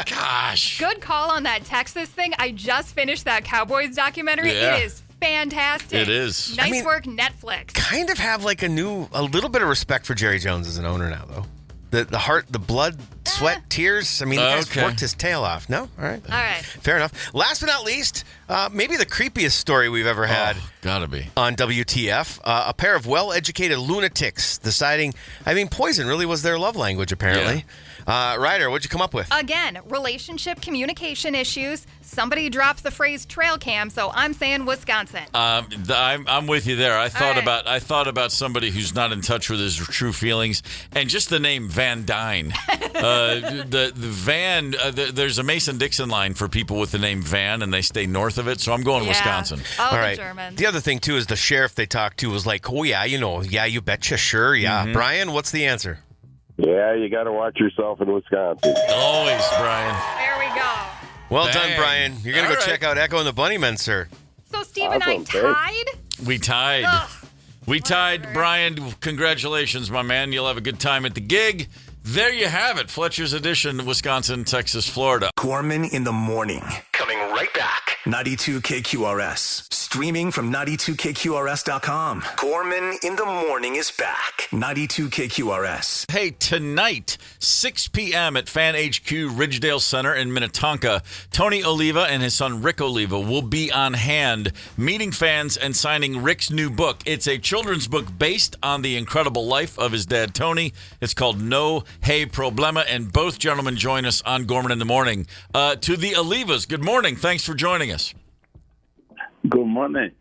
Gosh. Good call on that Texas thing. I just finished that Cowboys documentary. Yeah. It is fantastic. It is. Nice work, Netflix. Kind of have like a little bit of respect for Jerry Jones as an owner now, though. The heart, the blood, sweat, tears. I mean, he has worked his tail off. No? All right. All right. Fair enough. Last but not least, maybe the creepiest story we've ever had. Gotta be. On WTF. A pair of well-educated lunatics deciding, poison really was their love language, apparently. Ryder, what'd you come up with? Again, relationship communication issues. Somebody dropped the phrase trail cam, so I'm saying Wisconsin. I'm with you there. I thought about somebody who's not in touch with his true feelings, and just the name Van Dyne. The Van. There's a Mason-Dixon line for people with the name Van, and they stay north of it. So I'm going Wisconsin. Oh, all right. The Germans. The other thing too is the sheriff they talked to was like, "Oh yeah, you betcha, sure, yeah." Mm-hmm. Brian, what's the answer? Yeah, you got to watch yourself in Wisconsin. Always, Brian. There we go. Well done, Brian. You're going to go check out Echo and the Bunnymen, sir. So Steve and I tied? We tied. Ugh. We tied, Brian. Congratulations, my man. You'll have a good time at the gig. There you have it. Fletcher's edition, Wisconsin, Texas, Florida. Gorman in the morning. Coming right back. 92 KQRS. Streaming from 92KQRS.com. Gorman in the morning is back. 92 KQRS. Hey, tonight, 6 p.m. at Fan HQ Ridgedale Center in Minnetonka, Tony Oliva and his son Rick Oliva will be on hand meeting fans and signing Rick's new book. It's a children's book based on the incredible life of his dad, Tony. It's called No Hey Problema, and both gentlemen join us on Gorman in the morning. To the Olivas, good morning. Thanks for joining us. Good morning.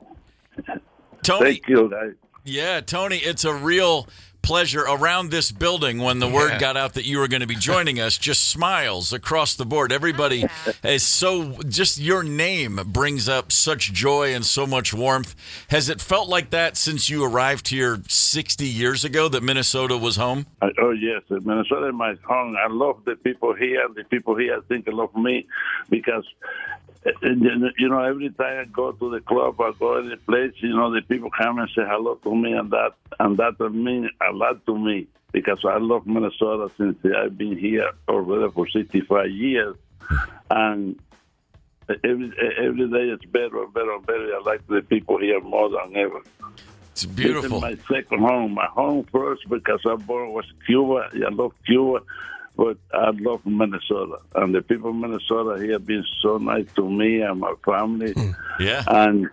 Tony. Thank you, guys. Yeah, Tony, it's a real pleasure around this building when the word got out that you were going to be joining us. Just smiles across the board. Everybody is just your name brings up such joy and so much warmth. Has it felt like that since you arrived here 60 years ago, that Minnesota was home? Oh, yes. Minnesota is my home. I love the people here. The people here think a lot of me because You know, every time I go to the club or go to the place, you know, the people come and say hello to me, and that means a lot to me because I love Minnesota since I've been here already for 65 years, and every day it's better and better and better. I like the people here more than ever. It's beautiful. This is my second home. My home first because I born was Cuba. I love Cuba. But I love Minnesota, and the people of Minnesota here have been so nice to me and my family. Yeah, and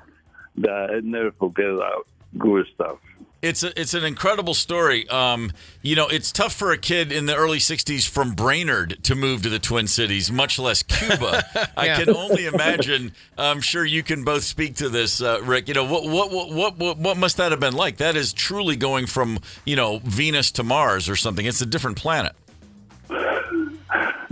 I never forget that good stuff. It's an incredible story. You know, it's tough for a kid in the early '60s from Brainerd to move to the Twin Cities, much less Cuba. I can only imagine. I'm sure you can both speak to this, Rick. You know, what must that have been like? That is truly going from, you know, Venus to Mars or something. It's a different planet.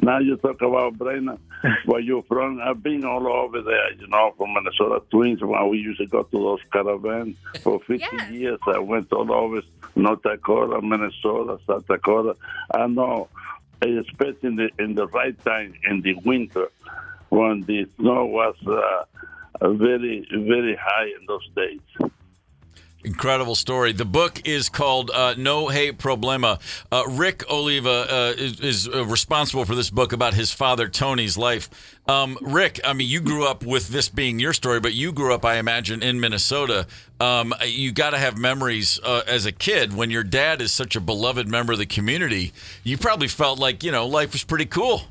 Now you talk about Brainerd, where you're from. I've been all over there, you know, from Minnesota Twins, when we used to go to those caravans. For 50 years, I went all over North Dakota, Minnesota, South Dakota. I know, especially in the right time, in the winter, when the snow was very, very high in those days. Incredible story. The book is called No Hay Problema. Rick Oliva is responsible for this book about his father, Tony's life. Rick, I mean, you grew up with this being your story, but you grew up, I imagine, in Minnesota. You got to have memories as a kid when your dad is such a beloved member of the community. You probably felt like, you know, life was pretty cool.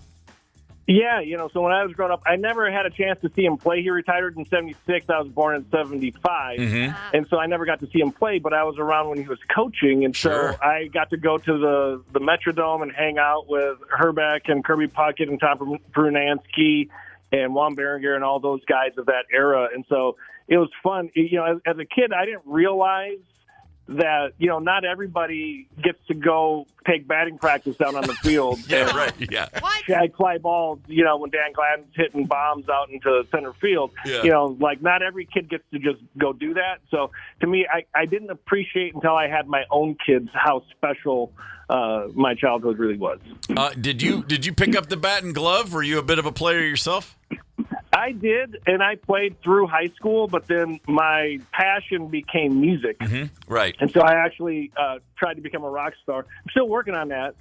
Yeah, you know, so when I was growing up, I never had a chance to see him play. He retired in 76. I was born in 75. And so I never got to see him play, but I was around when he was coaching. And so I got to go to the Metrodome and hang out with Herbeck and Kirby Puckett and Tom Brunansky and Juan Berenguer and all those guys of that era. And so it was fun. You know, as a kid, I didn't realize that, you know, not everybody gets to go take batting practice down on the field. Shag fly balls, you know, when Dan Gladden's hitting bombs out into center field. You know, like not every kid gets to just go do that. So to me, I didn't appreciate until I had my own kids how special my childhood really was. Did you pick up the bat and glove? Were you a bit of a player yourself? I did, and I played through high school, but then my passion became music. Right. And so I actually tried to become a rock star. I'm still working on that,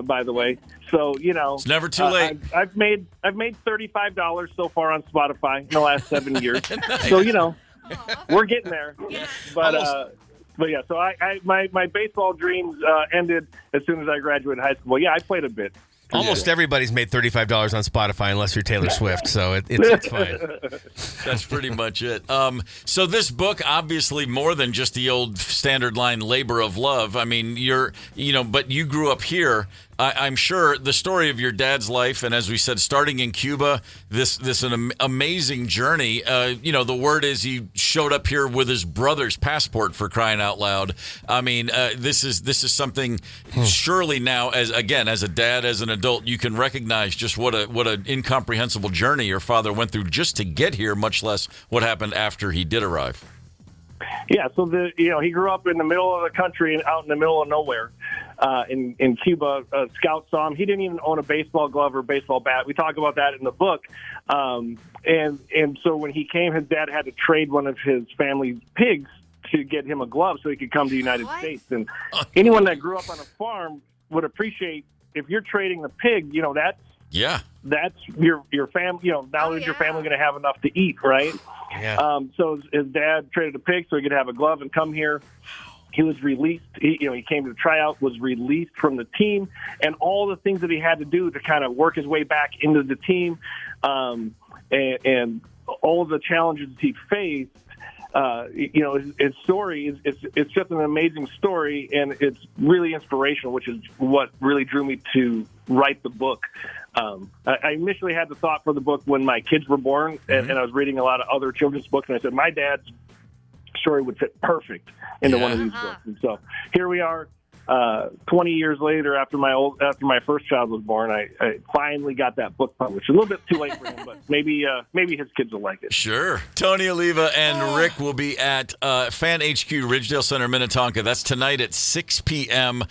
by the way. So, you know. It's never too late. I've made $35 so far on Spotify in the last 7 years. So, you know, we're getting there. But yeah, so my baseball dreams ended as soon as I graduated high school. Yeah, I played a bit. Almost everybody's made $35 on Spotify unless you're Taylor Swift, so it's fine. That's pretty much it. So this book, obviously more than just the old standard line labor of love. I mean, but you grew up here. I'm sure the story of your dad's life, and as we said, starting in Cuba, this an amazing journey. The word is he showed up here with his brother's passport, for crying out loud. I mean, this is something surely now, as a dad, as an adult, you can recognize just what an incomprehensible journey your father went through just to get here, much less what happened after he did arrive. Yeah, so he grew up in the middle of the country and out in the middle of nowhere in Cuba. A scout saw him. He didn't even own a baseball glove or baseball bat. We talk about that in the book. And so when he came, his dad had to trade one of his family's pigs to get him a glove so he could come to the United States. And anyone that grew up on a farm would appreciate if you're trading the pig, you know, that's your family. You know, not only is your family going to have enough to eat, right? Yeah. So his dad traded a pig so he could have a glove and come here. He was released. He came to the tryout, was released from the team, and all the things that he had to do to kind of work his way back into the team, and all the challenges he faced. His story it's just an amazing story, and it's really inspirational, which is what really drew me to write the book. I initially had the thought for the book when my kids were born, and I was reading a lot of other children's books, and I said my dad's story would fit perfect into one of these books. And so here we are, 20 years later, after my first child was born, I finally got that book published. A little bit too late for him, but maybe his kids will like it. Sure. Tony Oliva and Rick will be at Fan HQ, Ridgedale Center, Minnetonka. That's tonight at 6 p.m.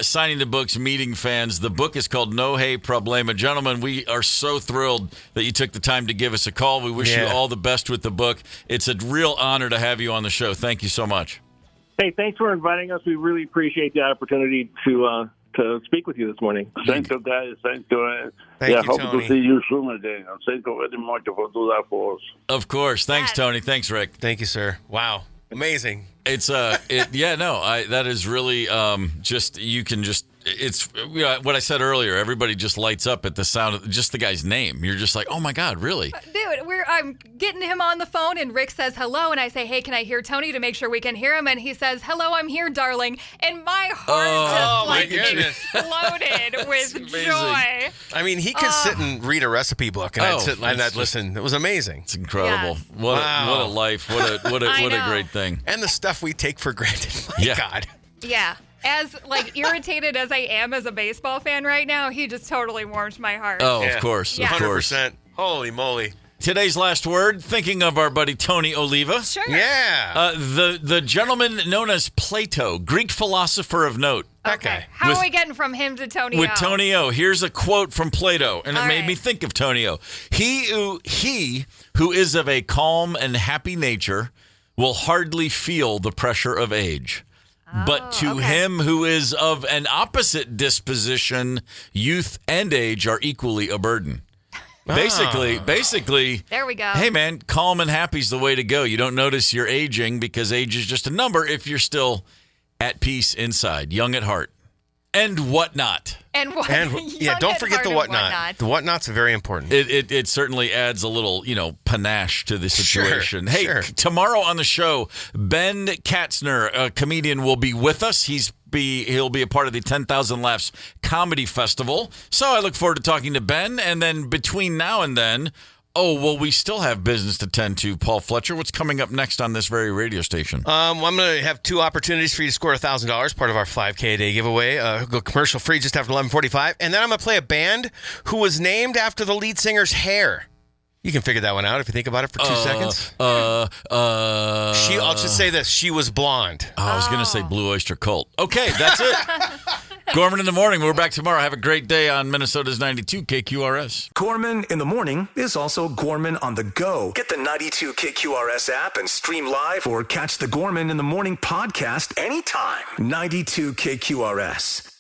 Signing the books, meeting fans. The book is called No Hay Problema. Gentlemen, we are so thrilled that you took the time to give us a call. We wish you all the best with the book. It's a real honor to have you on the show. Thank you so much. Hey, thanks for inviting us. We really appreciate the opportunity to speak with you this morning. Thank you, guys. Thank you. Thank you, hope Tony. to see you soon again. Thank you very much for doing that for us. Of course. Thanks, Tony. Thanks, Rick. Thank you, sir. Wow. Amazing. It's that is really it's what I said earlier. Everybody just lights up at the sound of just the guy's name. You're just like, oh my God, really? Dude, I'm getting him on the phone, and Rick says hello, and I say, hey, can I hear Tony to make sure we can hear him? And he says, hello, I'm here, darling. And my heart exploded with joy. I mean, he could sit and read a recipe book, and I'd sit and I'd listen. It was amazing. It's incredible. Yes. What a life. What a great thing. And the stuff we take for granted. My God. Yeah. As irritated as I am as a baseball fan right now, he just totally warms my heart. Oh, of course. Yeah. 100%. Holy moly. Today's last word, thinking of our buddy Tony Oliva. Sure. Yeah. The gentleman known as Plato, Greek philosopher of note. Okay. How are we getting from him to Tony With O? Tony O. Here's a quote from Plato, and it made me think of Tony O. He who is of a calm and happy nature will hardly feel the pressure of age. But to him who is of an opposite disposition, youth and age are equally a burden. Basically, there we go. Hey, man, calm and happy's the way to go. You don't notice you're aging because age is just a number if you're still at peace inside, young at heart, and whatnot. And don't forget the whatnot. The whatnot's very important. It certainly adds a little, panache to the situation. Sure. Tomorrow on the show, Ben Katzner, a comedian, will be with us. He'll be a part of the 10,000 Laughs Comedy Festival. So I look forward to talking to Ben. And then between now and then, we still have business to tend to. Paul Fletcher, what's coming up next on this very radio station? I'm going to have 2 opportunities for you to score $1,000, part of our 5K a day giveaway. Go commercial free just after 11:45. And then I'm going to play a band who was named after the lead singer's hair. You can figure that one out if you think about it for 2 seconds. I'll just say this. She was blonde. I was going to say Blue Oyster Cult. Okay, that's it. Gorman in the Morning. We're back tomorrow. Have a great day on Minnesota's 92 KQRS. Gorman in the Morning is also Gorman on the go. Get the 92 KQRS app and stream live or catch the Gorman in the Morning podcast anytime. 92 KQRS.